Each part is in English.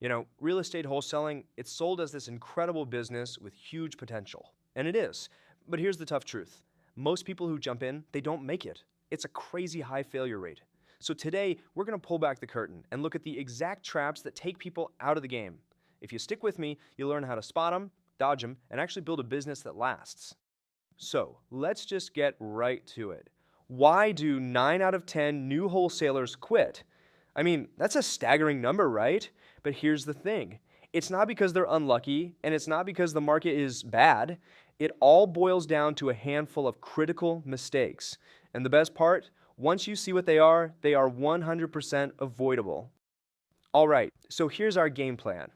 Real estate wholesaling, it's sold as this incredible business with huge potential. And it is. But here's the tough truth. Most people who jump in, they don't make it. It's a crazy high failure rate. So today, we're going to pull back the curtain and look at the exact traps that take people out of the game. If you stick with me, you'll learn how to spot them, dodge them, and actually build a business that lasts. So let's just get right to it. Why do 9 out of 10 new wholesalers quit? I mean, that's a staggering number, right? But here's the thing. It's not because they're unlucky, and it's not because the market is bad. It all boils down to a handful of critical mistakes. And the best part, once you see what they are 100% avoidable. All right, so here's our game plan.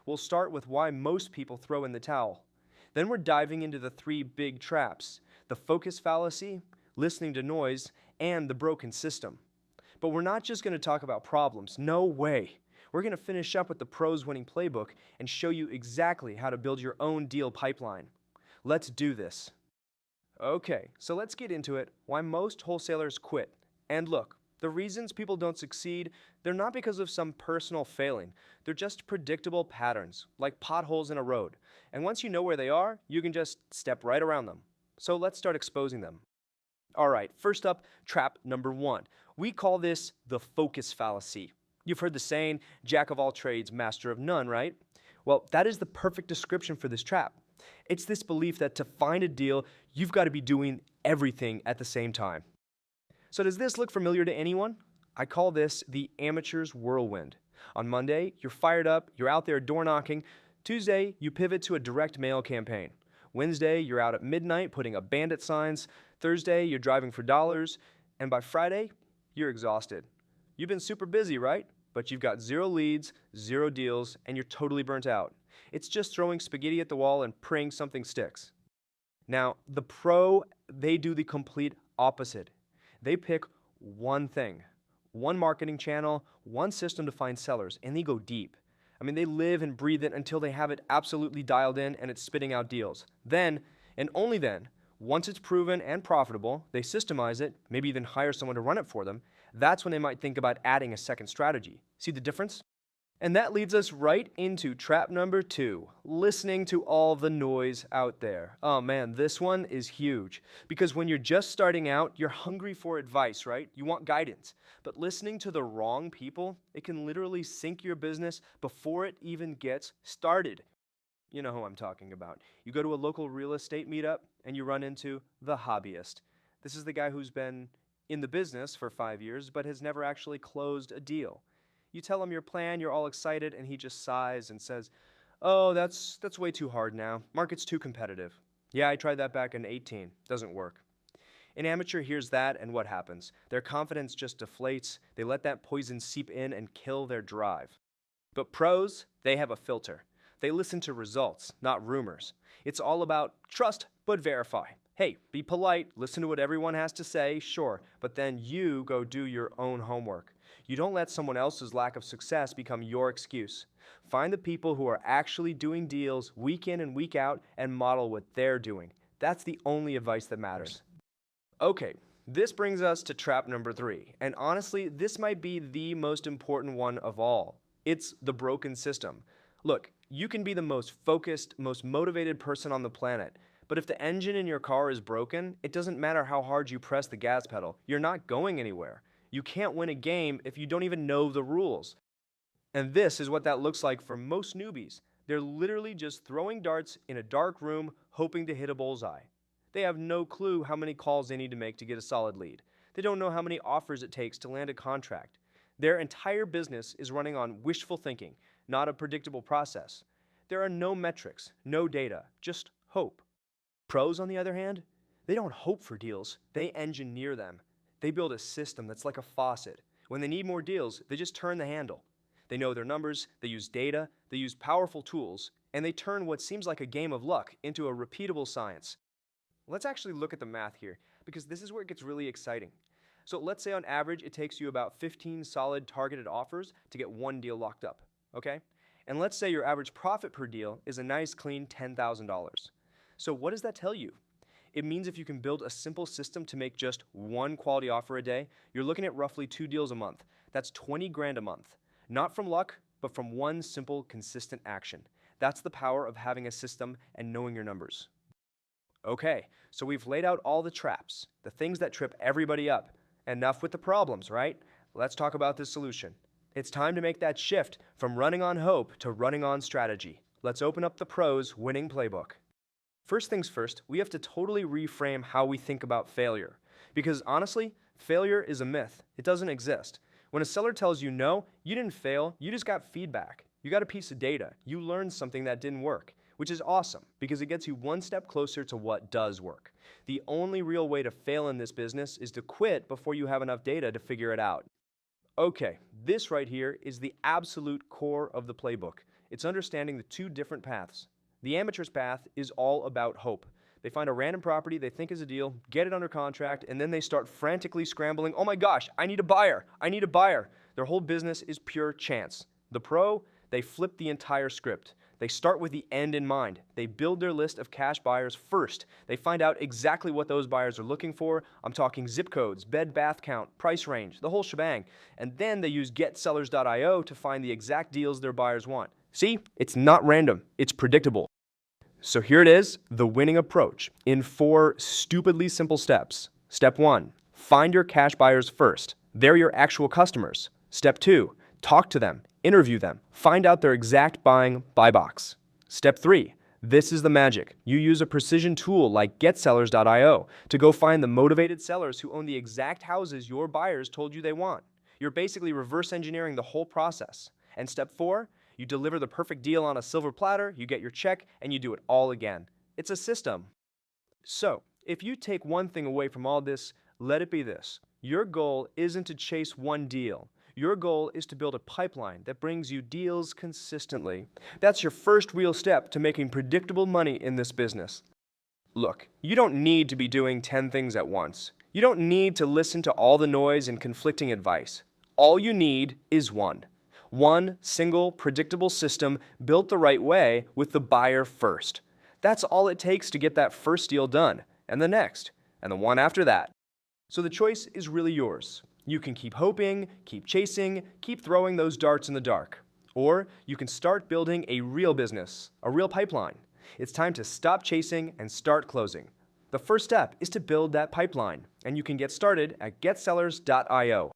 We'll start with why most people throw in the towel. Then we're diving into the 3 big traps: the focus fallacy, listening to noise, and the broken system. But we're not just going to talk about problems. No way. We're going to finish up with the pros winning playbook and show you exactly how to build your own deal pipeline. Let's do this. Okay, so let's get into it. Why most wholesalers quit. And look, the reasons people don't succeed, they're not because of some personal failing. They're just predictable patterns, like potholes in a road. And once you know where they are, you can just step right around them. So let's start exposing them. All right, first up, trap number 1. We call this the focus fallacy. You've heard the saying, jack of all trades, master of none, right? Well, that is the perfect description for this trap. It's this belief that to find a deal, you've got to be doing everything at the same time. So does this look familiar to anyone? I call this the amateur's whirlwind. On Monday, you're fired up, you're out there door knocking. Tuesday, you pivot to a direct mail campaign. Wednesday, you're out at midnight putting up bandit signs. Thursday, you're driving for dollars. And by Friday, you're exhausted. You've been super busy, right? But you've got 0 leads, 0 deals, and you're totally burnt out. It's just throwing spaghetti at the wall and praying something sticks. Now, the pro, they do the complete opposite. They pick one thing, one marketing channel, one system to find sellers, and they go deep. I mean, they live and breathe it until they have it absolutely dialed in and it's spitting out deals. Then, and only then, once it's proven and profitable, they systemize it, maybe even hire someone to run it for them. That's when they might think about adding a second strategy. See the difference? And that leads us right into trap number 2, listening to all the noise out there. Oh man, this one is huge. Because when you're just starting out, you're hungry for advice, right? You want guidance. But listening to the wrong people, it can literally sink your business before it even gets started. You know who I'm talking about. You go to a local real estate meetup and you run into the hobbyist. This is the guy who's been in the business for 5 years but has never actually closed a deal. You tell him your plan, you're all excited, and he just sighs and says, "Oh, that's way too hard now. Market's too competitive. Yeah, I tried that back in 18. Doesn't work." An amateur hears that, and what happens? Their confidence just deflates. They let that poison seep in and kill their drive. But pros, they have a filter. They listen to results, not rumors. It's all about trust but verify. Hey, be polite, listen to what everyone has to say, sure, but then you go do your own homework. You don't let someone else's lack of success become your excuse. Find the people who are actually doing deals week in and week out and model what they're doing. That's the only advice that matters. Okay, this brings us to trap number 3, and honestly, this might be the most important one of all. It's the broken system. Look, you can be the most focused, most motivated person on the planet, but if the engine in your car is broken, it doesn't matter how hard you press the gas pedal. You're not going anywhere. You can't win a game if you don't even know the rules. And this is what that looks like for most newbies. They're literally just throwing darts in a dark room, hoping to hit a bullseye. They have no clue how many calls they need to make to get a solid lead. They don't know how many offers it takes to land a contract. Their entire business is running on wishful thinking, not a predictable process. There are no metrics, no data, just hope. Pros, on the other hand, they don't hope for deals, they engineer them. They build a system that's like a faucet. When they need more deals, they just turn the handle. They know their numbers, they use data, they use powerful tools, and they turn what seems like a game of luck into a repeatable science. Let's actually look at the math here, because this is where it gets really exciting. So let's say on average it takes you about 15 solid targeted offers to get one deal locked up, okay? And let's say your average profit per deal is a nice clean $10,000. So what does that tell you? It means if you can build a simple system to make just one quality offer a day, you're looking at roughly 2 deals a month. That's 20 grand a month. Not from luck, but from one simple, consistent action. That's the power of having a system and knowing your numbers. Okay, so we've laid out all the traps, the things that trip everybody up. Enough with the problems, right? Let's talk about the solution. It's time to make that shift from running on hope to running on strategy. Let's open up the pros' winning playbook. First things first, we have to totally reframe how we think about failure. Because honestly, failure is a myth. It doesn't exist. When a seller tells you no, you didn't fail, you just got feedback. You got a piece of data. You learned something that didn't work, which is awesome because it gets you one step closer to what does work. The only real way to fail in this business is to quit before you have enough data to figure it out. Okay, this right here is the absolute core of the playbook. It's understanding the two different paths. The amateur's path is all about hope. They find a random property they think is a deal, get it under contract, and then they start frantically scrambling, oh my gosh, I need a buyer, I need a buyer. Their whole business is pure chance. The pro, they flip the entire script. They start with the end in mind. They build their list of cash buyers first. They find out exactly what those buyers are looking for. I'm talking zip codes, bed bath count, price range, the whole shebang. And then they use getsellers.io to find the exact deals their buyers want. See, it's not random, it's predictable. So here it is, the winning approach, in 4 stupidly simple steps. Step 1, find your cash buyers first. They're your actual customers. Step 2, talk to them, interview them, find out their exact buy box. Step 3, this is the magic. You use a precision tool like getsellers.io to go find the motivated sellers who own the exact houses your buyers told you they want. You're basically reverse engineering the whole process. And step 4, you deliver the perfect deal on a silver platter, you get your check, and you do it all again. It's a system. So, if you take one thing away from all this, let it be this. Your goal isn't to chase one deal. Your goal is to build a pipeline that brings you deals consistently. That's your first real step to making predictable money in this business. Look, you don't need to be doing 10 things at once. You don't need to listen to all the noise and conflicting advice. All you need is one. One single, predictable system built the right way with the buyer first. That's all it takes to get that first deal done, and the next, and the one after that. So the choice is really yours. You can keep hoping, keep chasing, keep throwing those darts in the dark. Or you can start building a real business, a real pipeline. It's time to stop chasing and start closing. The first step is to build that pipeline, and you can get started at getsellers.io.